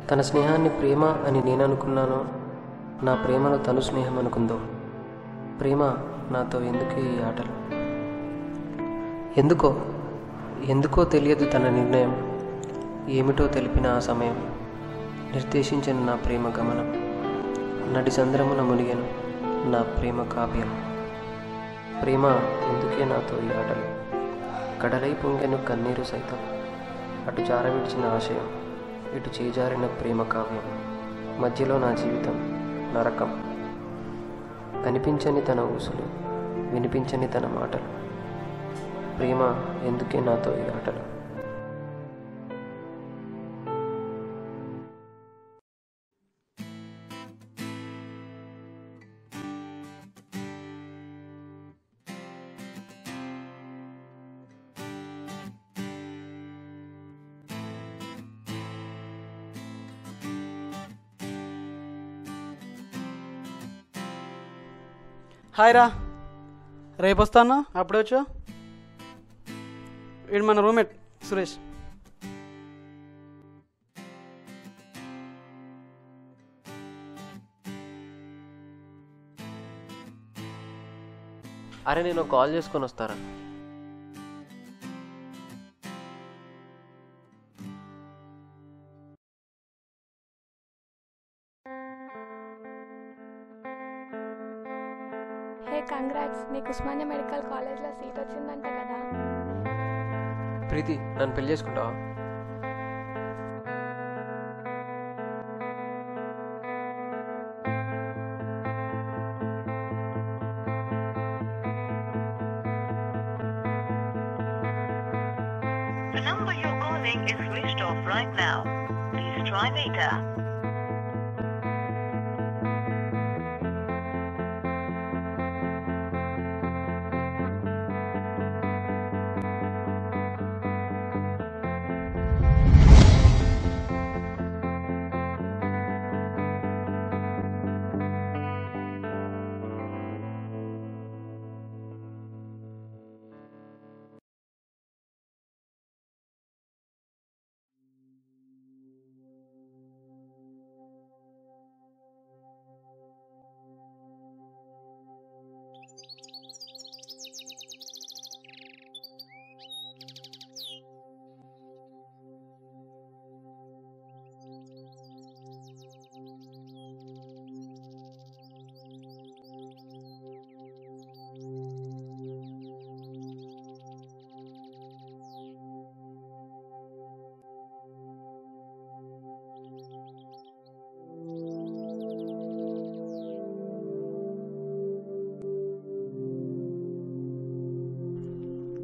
తన స్నేహాన్ని ప్రేమ అని నేను అనుకున్నానో, నా ప్రేమను తను స్నేహం అనుకుందో. ప్రేమ నాతో ఎందుకు ఈ ఆటలు? ఎందుకో తెలియదు తన నిర్ణయం. ఏమిటో తెలిపిన ఆ సమయం నిర్దేశించిన నా ప్రేమ గమనం. నడి సంద్రమున మునిగెను నా ప్రేమ కావ్యం. ప్రేమ ఎందుకే నాతో ఈ ఆటలు? కడలై పొంగెను కన్నీరు సైతం, అటు జారవిడిచిన ఆశయం, ఇటు చేజారిన ప్రేమ కావ్యం. మధ్యలో నా జీవితం నరకం. కనిపించని తన ఊసులు, వినిపించని తన మాటలు. ప్రేమ ఎందుకే నాతో ఈ ఆటలు? హాయ్ రా, రేపు వస్తాను. అప్పుడే వచ్చా? వీడు మన రూమ్మేట్ సురేష్. అరే నేను కాల్ చేసుకొని వస్తారా? హే కంగ్రాట్స్, నీకు ఉస్మానియా మెడికల్ కాలేజ్లో సీట్ వచ్చిందంట కదా. ప్రీతి, నన్ను పెళ్లి చేసుకుంటావా? The number you're calling is switched off right now. Please try later.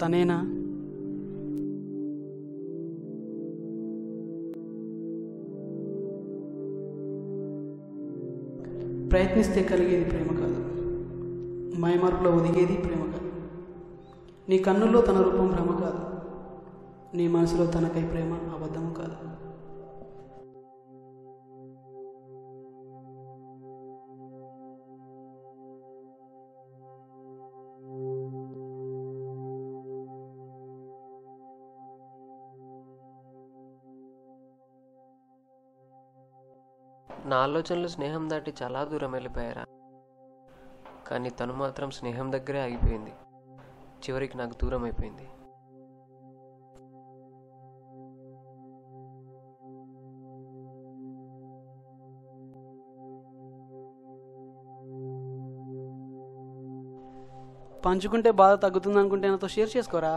తనేనా? ప్రయత్నిస్తే కలిగేది ప్రేమ కాదు, మైమార్పులో ఒదిగేది ప్రేమ కాదు. నీ కన్నుల్లో తన రూపం భ్రమ కాదు, నీ మనసులో తనకై ప్రేమ అబద్ధము కాదు. నా ఆలోచనలు స్నేహం దాటి చాలా దూరం వెళ్ళిపోయారా, కానీ తను మాత్రం స్నేహం దగ్గరే ఆగిపోయింది. చివరికి నాకు దూరం అయిపోయింది. పంచుకుంటే బాధ తగ్గుతుంది అనుకుంటే నాతో షేర్ చేసుకోరా.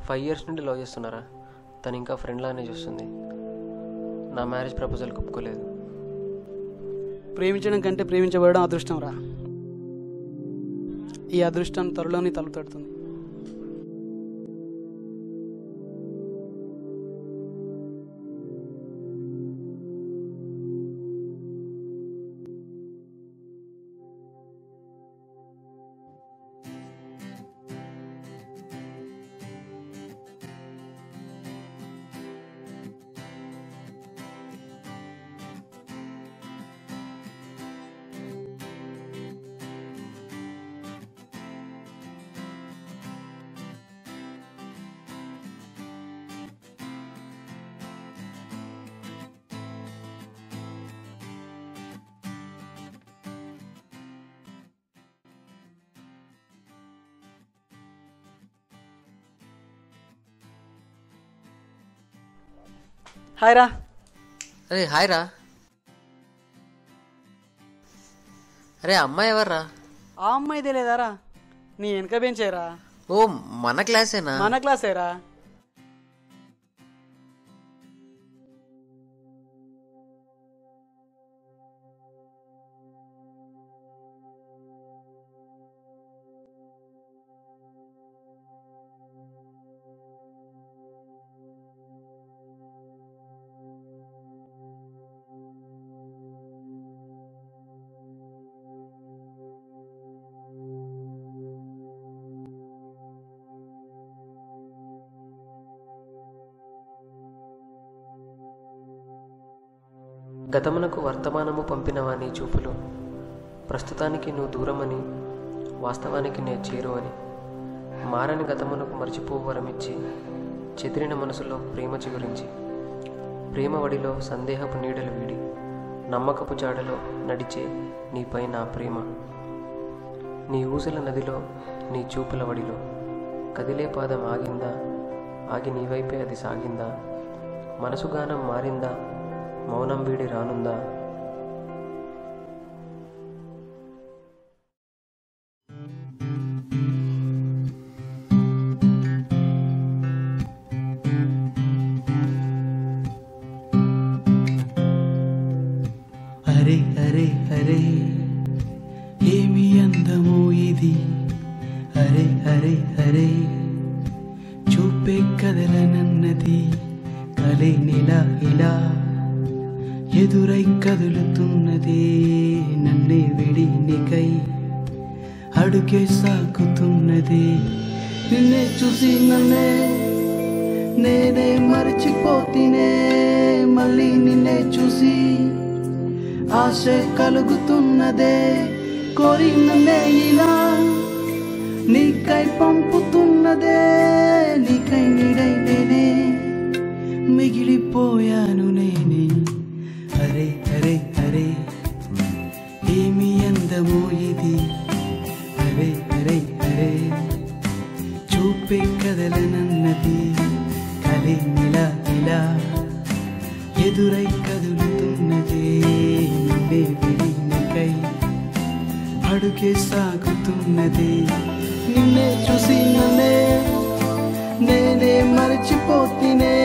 5 years నుండి లవ్ చేస్తున్నారా? తను ఇంకా ఫ్రెండ్ లానే చూస్తుంది. నా మ్యారేజ్ ప్రపోజల్ ఒప్పుకోలేదు. ప్రేమించడం కంటే ప్రేమించబడడం అదృష్టం రా. ఈ అదృష్టం త్వరలోని తలుపు తడుతుంది. హాయ్ రా. అరే హాయ్ రా. అరే అమ్మాయి ఎవర్రా? ఆ అమ్మాయి తెలియదారా? నీ వెనక బెంచేరా. ఓ మన క్లాసేనా? మన క్లాసేరా. గతమునకు వర్తమానము పంపినవా నీ చూపులు, ప్రస్తుతానికి నువ్వు దూరమని, వాస్తవానికి నే చేరువని. మారని గతమునకు మర్చిపోవరమిచ్చి, చెదిరిన మనసులో ప్రేమ చిగురించి, ప్రేమ వడిలో సందేహపు నీడలు వీడి, నమ్మకపు జాడలో నడిచే నీపై నా ప్రేమ. నీ ఊసుల నదిలో, నీ చూపుల వడిలో, కదిలే పాదం ఆగిందా, ఆగి నీ వైపే అది సాగిందా, మనసుగానం మారిందా, మౌనం వీడి రానుందా? అరే అరే అరే ఏమి అందమో ఇది, అరే అరే అరే చూపే కదలనన్నది, కలే నిలా ఇలా ఎదురై కదులుతున్నదే, నన్నే విడి నీకై అడుగే సాగుతున్నదే. నిన్నే చూసి నేనే మరచిపోతినే, మళ్ళీ నిన్నే చూసి ఆశ కలుగుతున్నదే. కోరి నన్నే ఇలా నీకై పంపుతున్నదే, నీకై నీడై నేనే మిగిలిపోయాను నేనే. అరే అరే అరే ఏమి అందమో ఇది, అరే అరే అరే చూపే కదలనన్నది, కలే నిలా ఇలా ఎదురై కదులుతున్నదే, నిన్నే విడి నీకై అడుగే సాగుతున్నదే. నిన్నే చూసి నేనే మరచిపోతినే,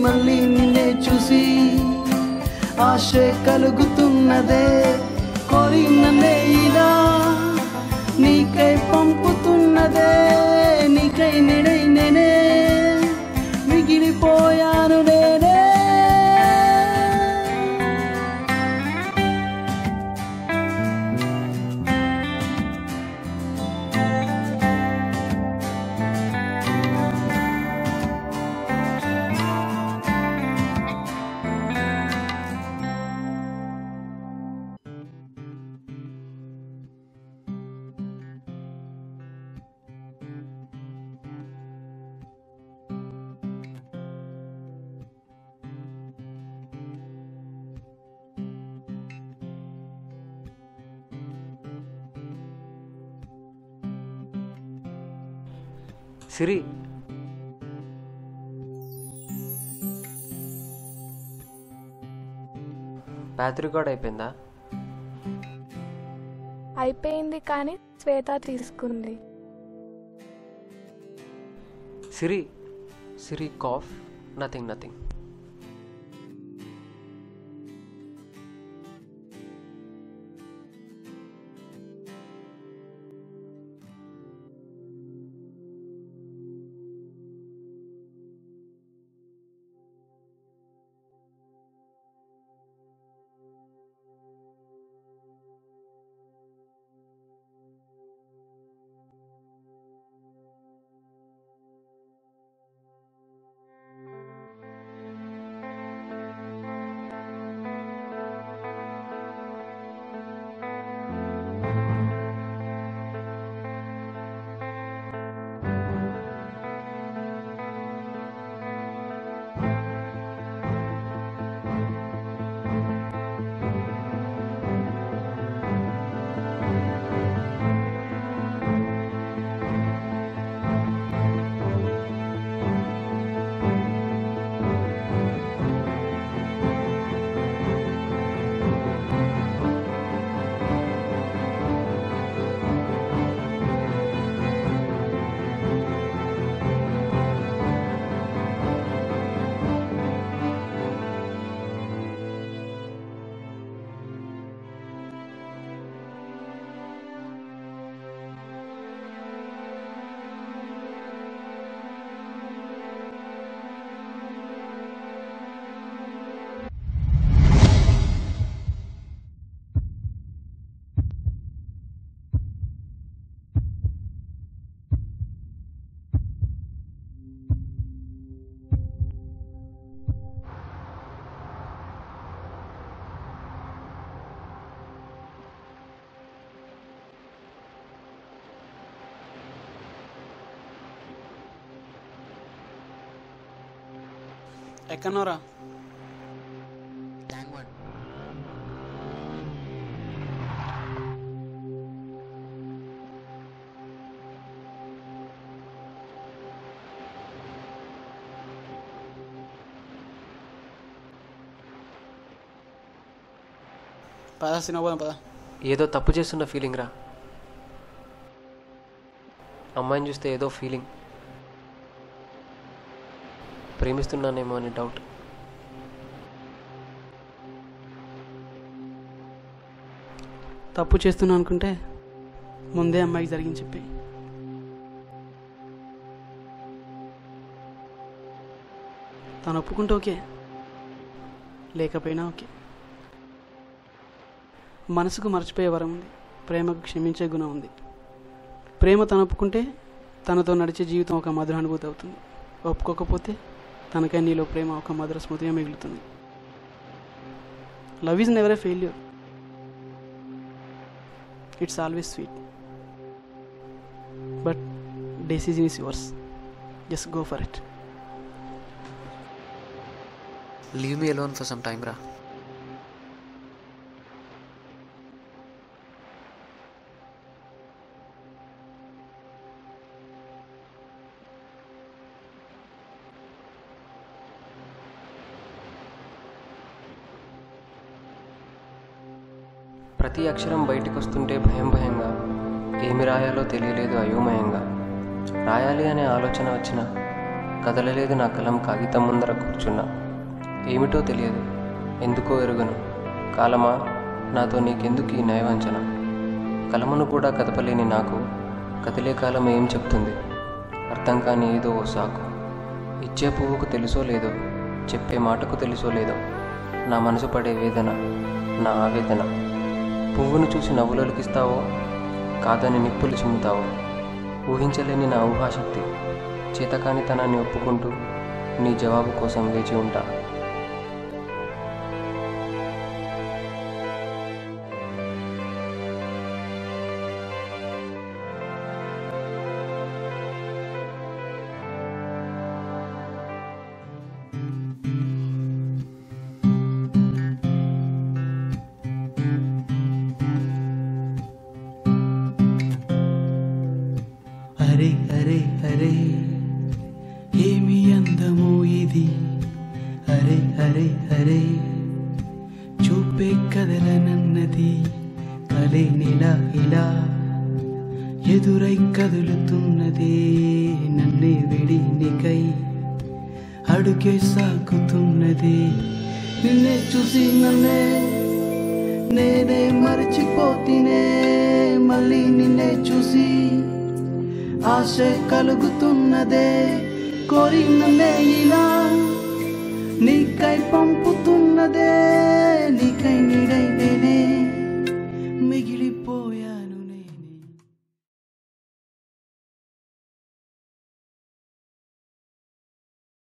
మళ్ళీ నిన్నే చూసి ఆశ కలుగుతున్నదే. కోరి నన్నే ఇలా నీకై పంపుతున్నదే, నీకై నిడై నేనే మిగిలిపోయాను నేనే. సిరి, బ్యాటరీ రికార్డ్ అయిపోయిందా? అయిపోయింది కానీ శ్వేత తీసుకుంది. Siri, Siri cough. Nothing nothing. ఎక్కడన్నారా? Tank bund. పదా సినిమా పోదాం పదా. ఏదో తప్పు చేస్తున్న ఫీలింగ్ రా. అమ్మాయిని చూస్తే ఏదో ఫీలింగ్, ప్రేమిస్తున్నానేమో అని డౌట్. తప్పు చేస్తున్నా అనుకుంటే ముందే అమ్మాయికి జరిగింది చెప్పి. తను ఒప్పుకుంటే ఓకే, లేకపోయినా ఓకే. మనసుకు మర్చిపోయే వరం ఉంది, ప్రేమకు క్షమించే గుణం ఉంది. ప్రేమ తను ఒప్పుకుంటే తనతో నడిచే జీవితం ఒక మధుర అనుభూతి అవుతుంది. ఒప్పుకోకపోతే తనకై నీలో ప్రేమ ఒక మధుర స్మృతిగా మిగులుతుంది. Love is never a failure, it's always sweet. But decision is yours, just go for it. Leave me alone for some time రా. ప్రతి అక్షరం బయటికి వస్తుంటే భయం భయంగా, ఏమి రాయాలో తెలియలేదు అయోమయంగా. రాయాలి అనే ఆలోచన వచ్చినా కదలలేదు నా కలం కాగితం ముందర కూర్చున్నా. ఏమిటో తెలియదు, ఎందుకో ఎరుగను. కాలమా, నాతో నీకెందుకు ఈ నయవంచన? కలమును కూడా కదపలేని నాకు కదిలే కాలం ఏం చెప్తుంది? అర్థం కాని ఏదో ఓ సాకు. ఇచ్చే పువ్వుకు తెలుసో లేదో, చెప్పే మాటకు తెలుసో లేదో, నా మనసు పడే వేదన, నా ఆవేదన. పువ్వును చూసి నవ్వులొలికిస్తావో, కాదని నిప్పులు చిమ్ముతావో. ఊహించలేని నా ఊహాశక్తి, చేతకానితనాన్ని ఒప్పుకుంటూ నీ జవాబు కోసం వేచి ఉంటా. అరే అరే అరే ఏమి అందమో ఇది, అరే అరే అరే చూపే కదలనన్నది. కలే నిలా ఇలా ఎదురై కదులుతున్నదే, నన్నే విడి నీకై అడుగే సాగుతున్నదే. నిన్నే చూసి నన్నే నేనే మరచిపోతినే, మళ్ళీ నిన్నే చూసి ఆశ కలుగుతున్నదే. కోరిననే ఇలా నీకై పంపుతున్నదే,